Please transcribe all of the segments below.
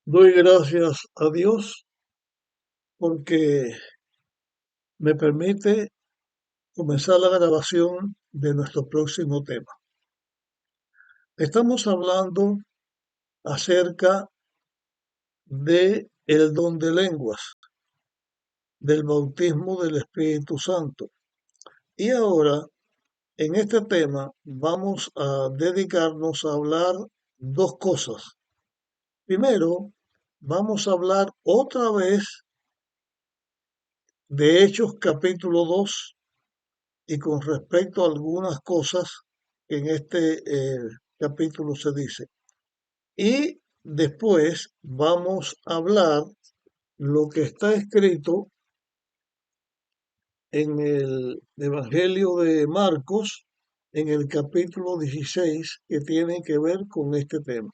Doy gracias a Dios porque me permite comenzar la grabación de nuestro próximo tema. Estamos hablando acerca de el don de lenguas, del bautismo del Espíritu Santo. Y ahora, en este tema, vamos a dedicarnos a hablar dos cosas. Primero, vamos a hablar otra vez de Hechos capítulo 2 y con respecto a algunas cosas que en este capítulo se dice. Y después vamos a hablar lo que está escrito en el Evangelio de Marcos, en el capítulo 16, que tiene que ver con este tema.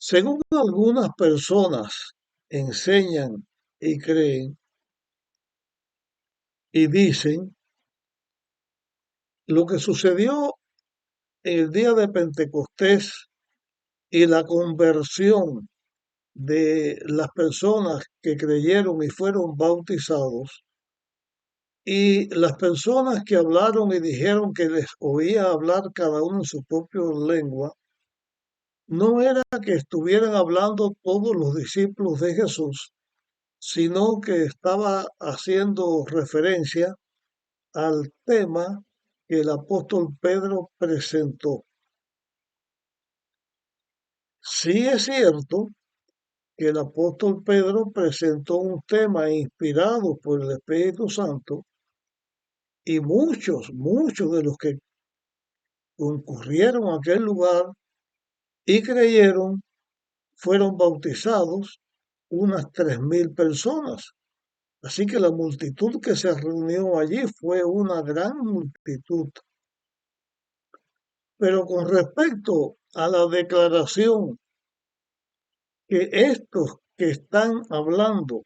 Según algunas personas enseñan y creen y dicen, lo que sucedió en el día de Pentecostés y la conversión de las personas que creyeron y fueron bautizados, y las personas que hablaron y dijeron que les oía hablar cada uno en su propia lengua, no era que estuvieran hablando todos los discípulos de Jesús, sino que estaba haciendo referencia al tema que el apóstol Pedro presentó. Sí es cierto que el apóstol Pedro presentó un tema inspirado por el Espíritu Santo y muchos de los que concurrieron a aquel lugar y creyeron fueron bautizados unas 3000 personas. Así que la multitud que se reunió allí fue una gran multitud. Pero con respecto a la declaración que estos que están hablando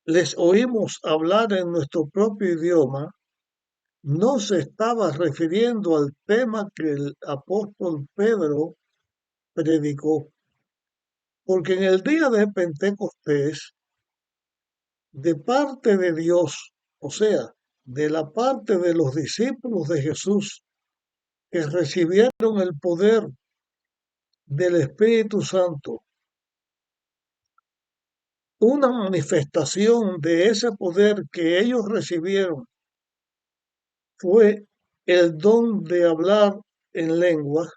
les oímos hablar en nuestro propio idioma, no se estaba refiriendo al tema que el apóstol Pedro predicó, porque en el día de Pentecostés, de parte de Dios, o sea, de la parte de los discípulos de Jesús que recibieron el poder del Espíritu Santo, una manifestación de ese poder que ellos recibieron fue el don de hablar en lengua.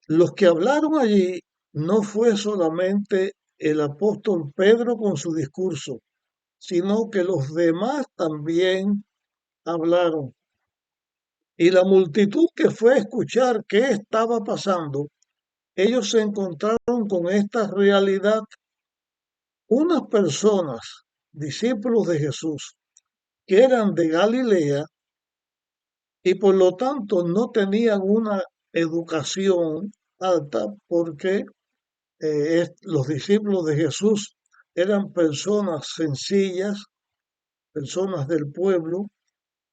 Los que hablaron allí no fue solamente el apóstol Pedro con su discurso, sino que los demás también hablaron. Y la multitud que fue a escuchar qué estaba pasando, ellos se encontraron con esta realidad. Unas personas, discípulos de Jesús, que eran de Galilea y por lo tanto no tenían una educación alta porque los discípulos de Jesús eran personas sencillas, personas del pueblo,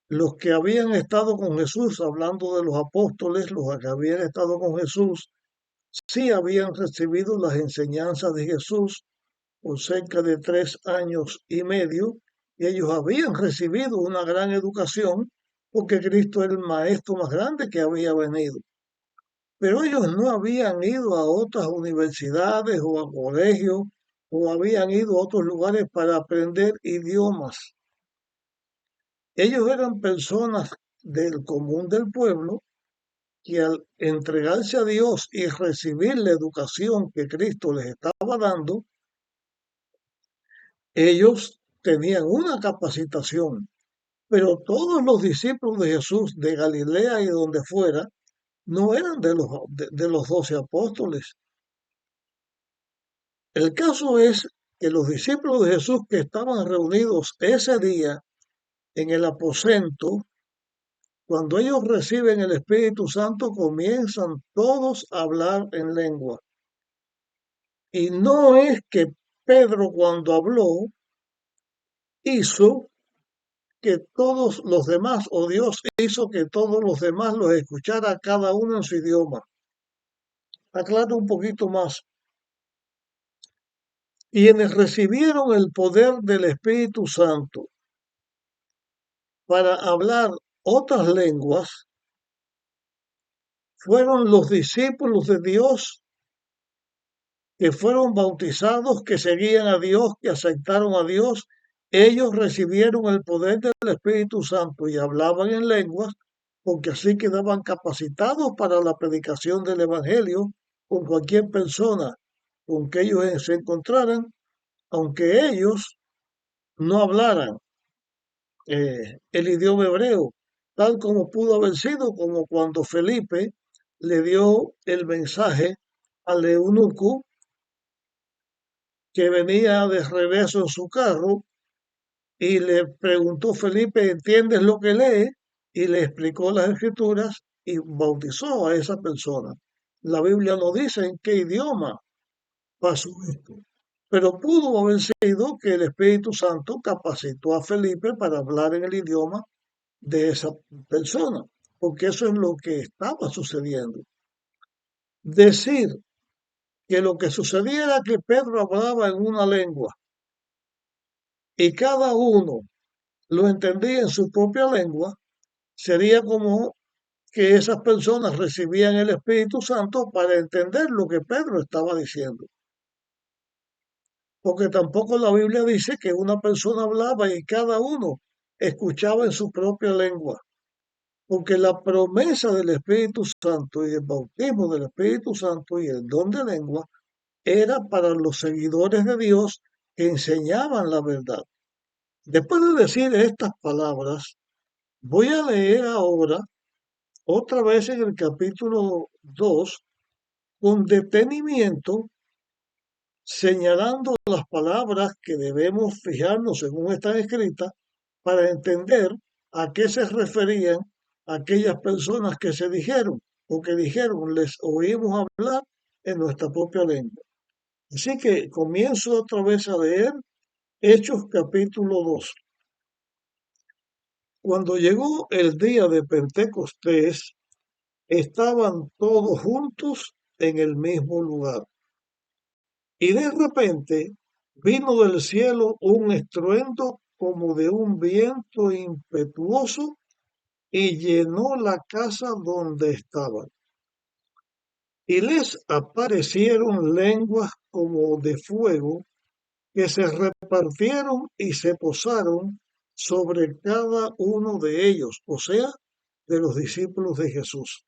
los que habían estado con Jesús, hablando de los apóstoles, los que habían estado con Jesús, sí habían recibido las enseñanzas de Jesús por cerca de 3 años y medio, y ellos habían recibido una gran educación porque Cristo era el maestro más grande que había venido. Pero ellos no habían ido a otras universidades o a colegios o habían ido a otros lugares para aprender idiomas. Ellos eran personas del común del pueblo que al entregarse a Dios y recibir la educación que Cristo les estaba dando, ellos tenían una capacitación. Pero todos los discípulos de Jesús de Galilea y donde fuera no eran de los 12 apóstoles. El caso es que los discípulos de Jesús que estaban reunidos ese día en el aposento, cuando ellos reciben el Espíritu Santo, comienzan todos a hablar en lengua. Y no es que Pedro cuando habló hizo que todos los demás, o Dios hizo que todos los demás los escuchara cada uno en su idioma. Aclaro un poquito más. Quienes recibieron el poder del Espíritu Santo para hablar otras lenguas fueron los discípulos de Dios que fueron bautizados, que seguían a Dios, que aceptaron a Dios. Ellos recibieron el poder del Espíritu Santo y hablaban en lenguas porque así quedaban capacitados para la predicación del Evangelio con cualquier persona con que ellos se encontraran, aunque ellos no hablaran el idioma hebreo, tal como pudo haber sido como cuando Felipe le dio el mensaje al eunuco que venía de regreso en su carro y le preguntó Felipe, ¿entiendes lo que lee? Y le explicó las escrituras y bautizó a esa persona. La Biblia no dice en qué idioma pasó esto, pero pudo haber sido que el Espíritu Santo capacitó a Felipe para hablar en el idioma de esa persona, porque eso es lo que estaba sucediendo. Decir que lo que sucedía era que Pedro hablaba en una lengua y cada uno lo entendía en su propia lengua, sería como que esas personas recibían el Espíritu Santo para entender lo que Pedro estaba diciendo. Porque tampoco la Biblia dice que una persona hablaba y cada uno escuchaba en su propia lengua. Porque la promesa del Espíritu Santo y el bautismo del Espíritu Santo y el don de lengua era para los seguidores de Dios que enseñaban la verdad. Después de decir estas palabras, voy a leer ahora otra vez en el capítulo 2 con detenimiento, señalando las palabras que debemos fijarnos según están escritas para entender a qué se referían aquellas personas que se dijeron o que dijeron, les oímos hablar en nuestra propia lengua. Así que comienzo otra vez a leer Hechos capítulo 2. Cuando llegó el día de Pentecostés, estaban todos juntos en el mismo lugar. Y de repente vino del cielo un estruendo como de un viento impetuoso y llenó la casa donde estaban. Y les aparecieron lenguas como de fuego que se repartieron y se posaron sobre cada uno de ellos, o sea, de los discípulos de Jesús.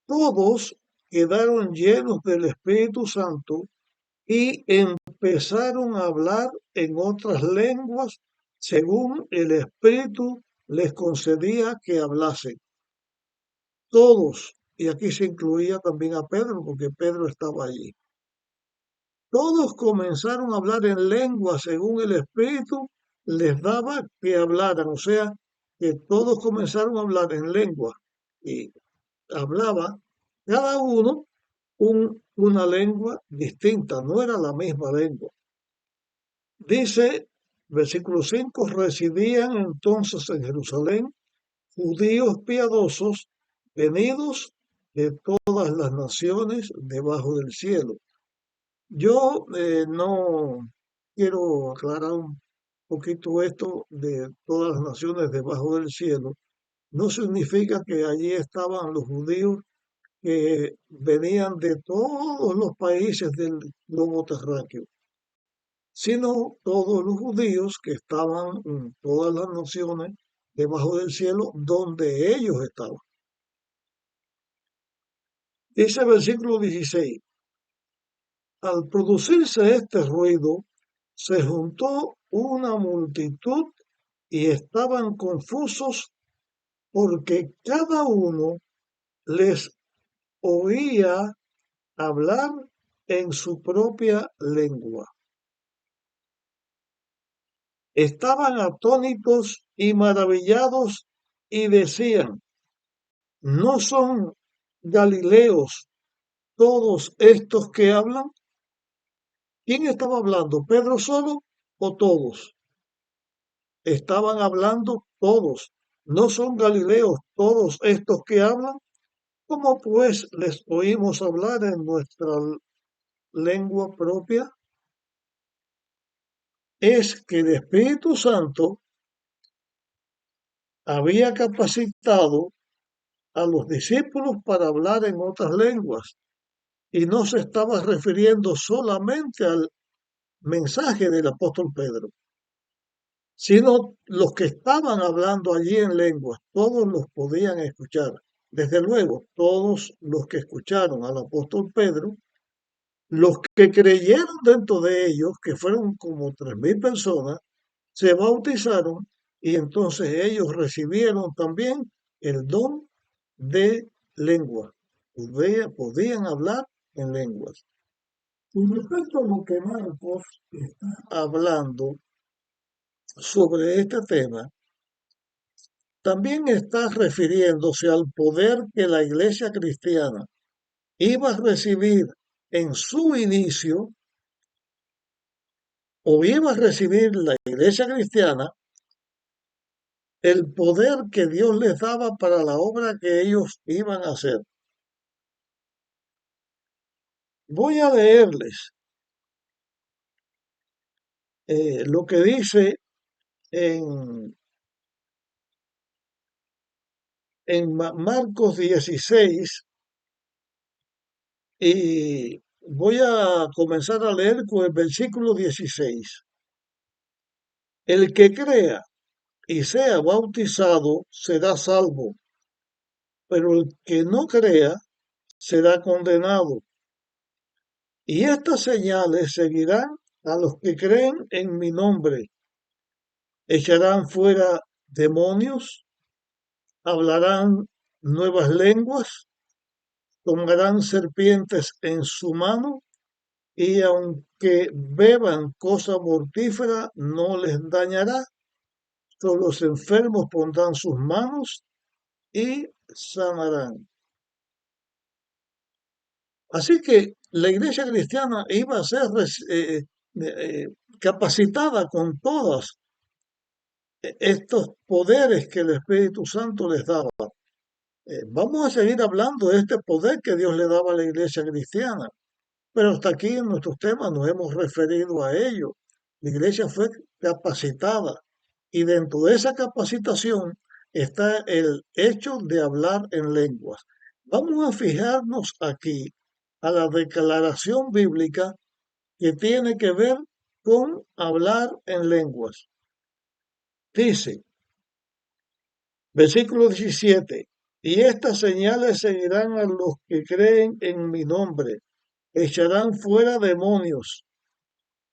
Todos quedaron llenos del Espíritu Santo y empezaron a hablar en otras lenguas según el Espíritu les concedía que hablasen. Todos, y aquí se incluía también a Pedro, porque Pedro estaba allí. Todos comenzaron a hablar en lengua según el Espíritu les daba que hablaran, o sea, que todos comenzaron a hablar en lengua y hablaba cada uno una lengua distinta, no era la misma lengua. Dice, versículo 5, residían entonces en Jerusalén judíos piadosos venidos de todas las naciones debajo del cielo. Yo no quiero aclarar un poquito esto de todas las naciones debajo del cielo. No significa que allí estaban los judíos que venían de todos los países del globo terráqueo, sino todos los judíos que estaban en todas las naciones debajo del cielo donde ellos estaban. Dice el versículo 16, al producirse este ruido, se juntó una multitud y estaban confusos porque cada uno les oía hablar en su propia lengua. Estaban atónitos y maravillados y decían, ¿no son galileos todos estos que hablan? ¿Quién estaba hablando? ¿Pedro solo o todos? estaban hablando todos. ¿No son galileos todos estos que hablan? ¿Cómo pues les oímos hablar en nuestra lengua propia? Es que el Espíritu Santo había capacitado a los discípulos para hablar en otras lenguas y no se estaba refiriendo solamente al mensaje del apóstol Pedro, sino los que estaban hablando allí en lenguas, todos los podían escuchar. Desde luego, todos los que escucharon al apóstol Pedro, los que creyeron dentro de ellos, que fueron como 3.000 personas, se bautizaron y entonces ellos recibieron también el don de lengua. Podían hablar en lenguas. Con respecto a lo que Marcos está hablando sobre este tema, también está refiriéndose al poder que la iglesia cristiana iba a recibir en su inicio, o iba a recibir la iglesia cristiana, el poder que Dios les daba para la obra que ellos iban a hacer. Voy a leerles lo que dice en, Marcos 16 y voy a comenzar a leer con el versículo 16. El que crea y sea bautizado será salvo, pero el que no crea será condenado. Y estas señales seguirán a los que creen en mi nombre. Echarán fuera demonios, hablarán nuevas lenguas, tomarán serpientes en su mano, y aunque beban cosa mortífera, no les dañará. Sobre los enfermos pondrán sus manos y sanarán. Así que la iglesia cristiana iba a ser eh, capacitada con todos estos poderes que el Espíritu Santo les daba. Vamos a seguir hablando de este poder que Dios le daba a la iglesia cristiana, pero hasta aquí en nuestros temas nos hemos referido a ello. La iglesia fue capacitada y dentro de esa capacitación está el hecho de hablar en lenguas. Vamos a fijarnos aquí a la declaración bíblica que tiene que ver con hablar en lenguas. Dice, versículo 17, y estas señales seguirán a los que creen en mi nombre, echarán fuera demonios.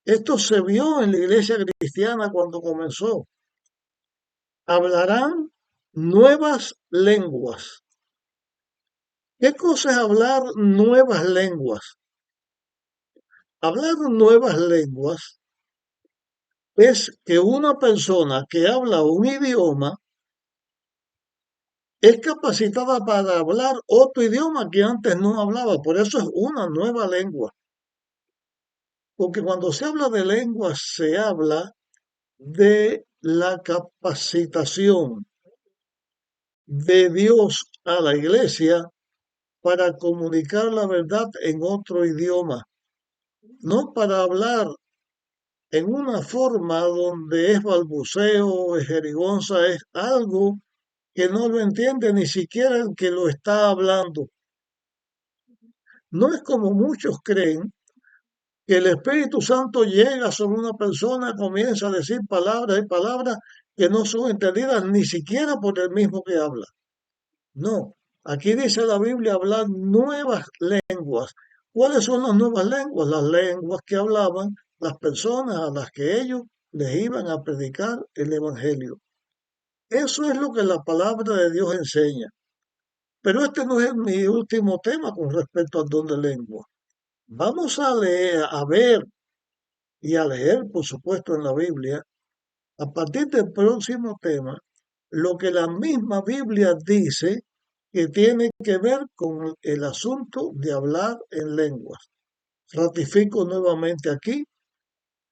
Esto se vio en la iglesia cristiana cuando comenzó. Hablarán nuevas lenguas. ¿Qué cosa es hablar nuevas lenguas? Hablar nuevas lenguas es que una persona que habla un idioma es capacitada para hablar otro idioma que antes no hablaba. Por eso es una nueva lengua. Porque cuando se habla de lenguas, se habla de la capacitación de Dios a la iglesia para comunicar la verdad en otro idioma, no para hablar en una forma donde es balbuceo, es jerigonza, es algo que no lo entiende ni siquiera el que lo está hablando. No es como muchos creen que el Espíritu Santo llega sobre una persona, comienza a decir palabras y palabras que no son entendidas ni siquiera por el mismo que habla. No, aquí dice la Biblia hablar nuevas lenguas. ¿Cuáles son las nuevas lenguas? Las lenguas que hablaban las personas a las que ellos les iban a predicar el Evangelio. Eso es lo que la palabra de Dios enseña. Pero este no es mi último tema con respecto al don de lengua. Vamos a leer, a ver y a leer, por supuesto, en la Biblia, a partir del próximo tema, lo que la misma Biblia dice que tiene que ver con el asunto de hablar en lenguas. Ratifico nuevamente aquí,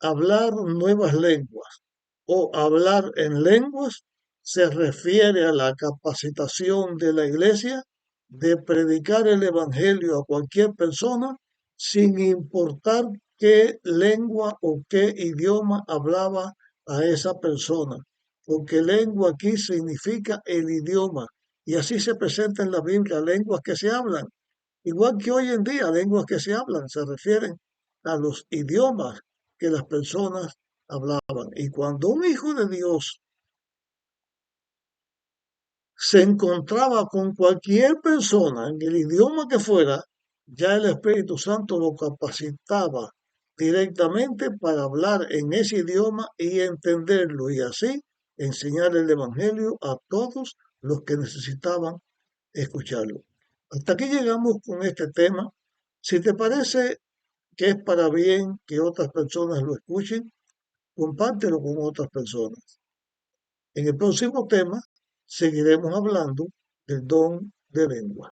hablar nuevas lenguas. o hablar en lenguas se refiere a la capacitación de la iglesia de predicar el evangelio a cualquier persona sin importar qué lengua o qué idioma hablaba a esa persona, porque lengua aquí significa el idioma y así se presenta en la Biblia lenguas que se hablan. Igual que hoy en día, lenguas que se hablan se refieren a los idiomas que las personas hablaban. Y cuando un hijo de Dios se encontraba con cualquier persona en el idioma que fuera, ya el Espíritu Santo lo capacitaba directamente para hablar en ese idioma y entenderlo y así enseñar el Evangelio a todos los que necesitaban escucharlo. Hasta aquí llegamos con este tema. Si te parece que es para bien que otras personas lo escuchen, compártelo con otras personas. En el próximo tema seguiremos hablando del don de lengua.